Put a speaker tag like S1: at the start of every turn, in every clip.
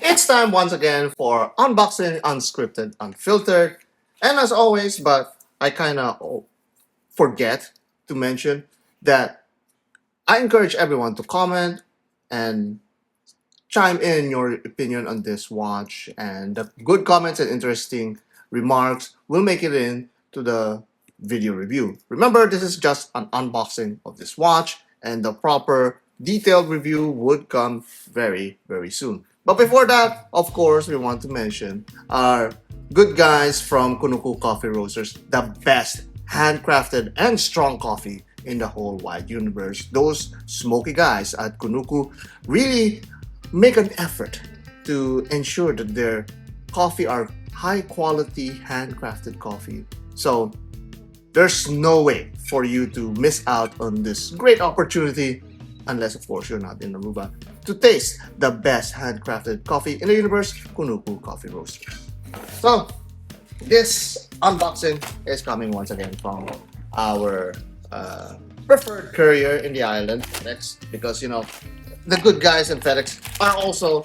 S1: It's time once again for unboxing, unscripted, unfiltered. And as always, but I kind of forget to mention that I encourage everyone to comment and chime in your opinion on this watch. And the good comments and interesting remarks will make it in to the video review. Remember, this is just an unboxing of this watch, and the proper detailed review would come very, very soon. But before that, of course, we want to mention our good guys from Kunuku Coffee Roasters, the best handcrafted and strong coffee in the whole wide universe. Those smoky guys at Kunuku really make an effort to ensure that their coffee are high quality handcrafted coffee. So there's no way for you to miss out on this great opportunity unless of course you're not in Aruba to taste the best handcrafted coffee in the universe, Kunuku Coffee Roasters. So this unboxing is coming once again from our preferred courier in the island, FedEx, because the good guys in FedEx are also,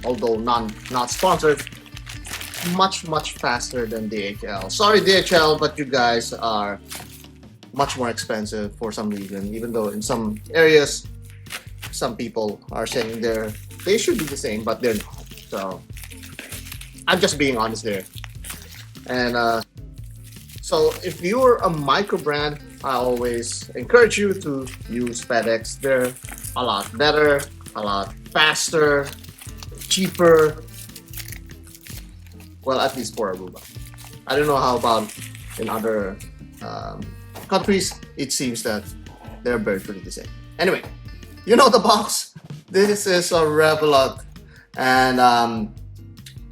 S1: although not sponsored, much faster than DHL. Sorry DHL, but you guys are much more expensive for some reason. Even though in some areas, some people are saying they should be the same, but they're not. So I'm just being honest there. And so if you're a micro brand, I always encourage you to use FedEx. They're a lot better, a lot faster, cheaper. Well, at least for Aruba. I don't know how about in other countries. It seems that they're very pretty the same. Anyway, you know the box. This is a Revelot, and I'm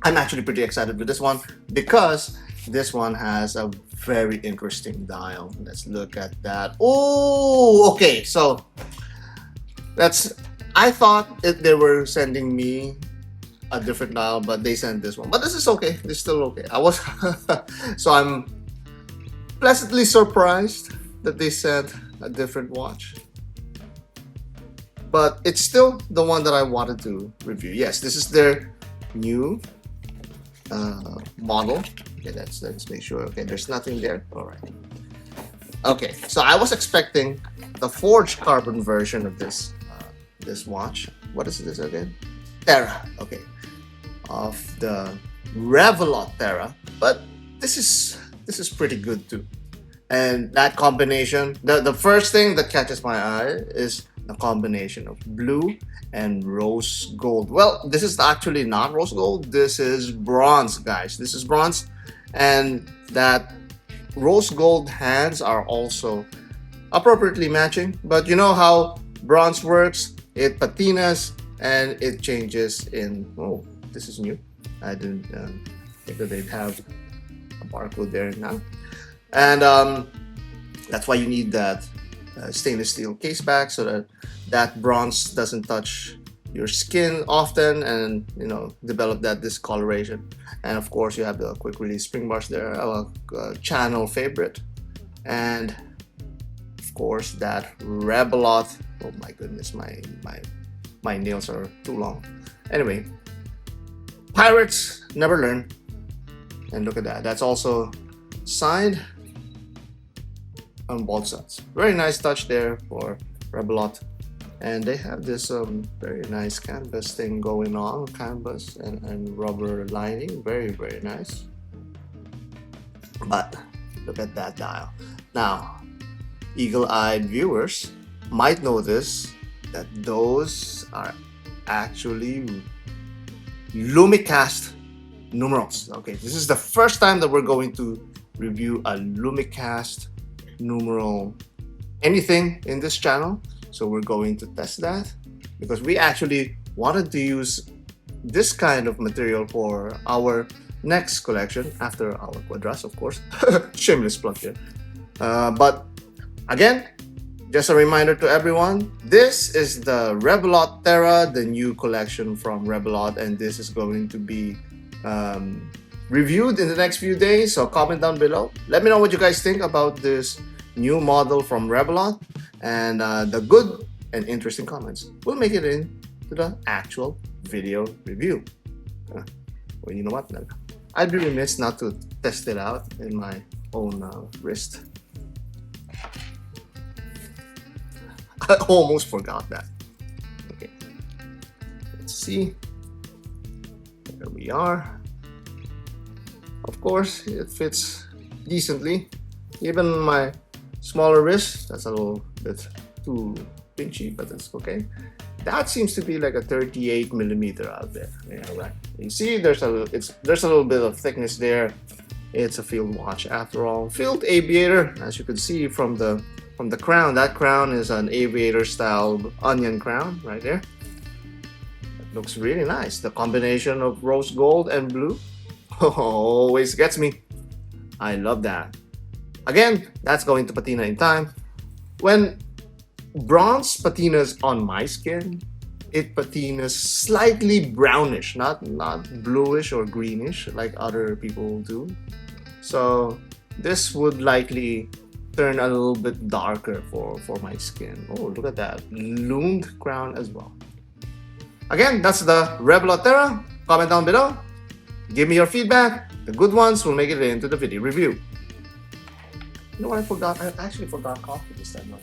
S1: actually pretty excited with this one because this one has a very interesting dial. Let's look at that. Oh, okay. So that's. I thought they were sending me a different dial, but they sent this one. But this is okay. This is still okay. I was so I'm pleasantly surprised that they sent a different watch. But it's still the one that I wanted to review. Yes, this is their new model. Okay, let's make sure. Okay, there's nothing there. All right. Okay, so I was expecting the forged carbon version of this watch. What is this again? Terra. Okay, of the Revelot Terra, but this is pretty good too. And that combination, the first thing that catches my eye is the combination of blue and rose gold. Well, this is actually not rose gold. This is bronze, guys. This is bronze, and that rose gold hands are also appropriately matching. But you know how bronze works? It patinas and it changes in. Oh, this is new. I didn't think that they'd have a barcode there now, and that's why you need that stainless steel case back so that that bronze doesn't touch your skin often and develop that discoloration. And of course you have the quick release spring bars there, a channel favorite, and of course that Revelot. Oh my goodness, my nails are too long. Anyway, pirates never learn. And look at that, that's also signed on both sides. Very nice touch there for Revelot. And they have this very nice canvas thing going on, canvas and rubber lining. Very nice. But look at that dial. Now, eagle-eyed viewers might notice that those are actually Lumicast numerals. Okay, this is the first time that we're going to review a Lumicast numeral anything in this channel. So we're going to test that because we actually wanted to use this kind of material for our next collection after our Quadras, of course. Shameless plug here. But again, just a reminder to everyone, this is the Revelot Terra, the new collection from Revelot, and this is going to be reviewed in the next few days. So comment down below. Let me know what you guys think about this new model from Revelot, and the good and interesting comments will make it into the actual video review. Well, you know what? I'd be remiss not to test it out in my own wrist. I almost forgot that. Okay, let's see. There we are. Of course, it fits decently. Even my smaller wrist, that's a little bit too pinchy, but it's okay. That seems to be like a 38 millimeter out there. Yeah, right. You see, there's a little bit of thickness there. It's a field watch after all. Field aviator, as you can see from the crown. That crown is an aviator style onion crown right there. It looks really nice. The combination of rose gold and blue always gets me. I love that. Again, that's going to patina in time. When bronze patinas on my skin, it patinas slightly brownish, not bluish or greenish like other people do. So this would likely turn a little bit darker for my skin. Oh, look at that. Loomed crown as well. Again, that's the Revelot Terra. Comment down below. Give me your feedback. The good ones will make it into the video review. You know what I forgot? I actually forgot coffee this time.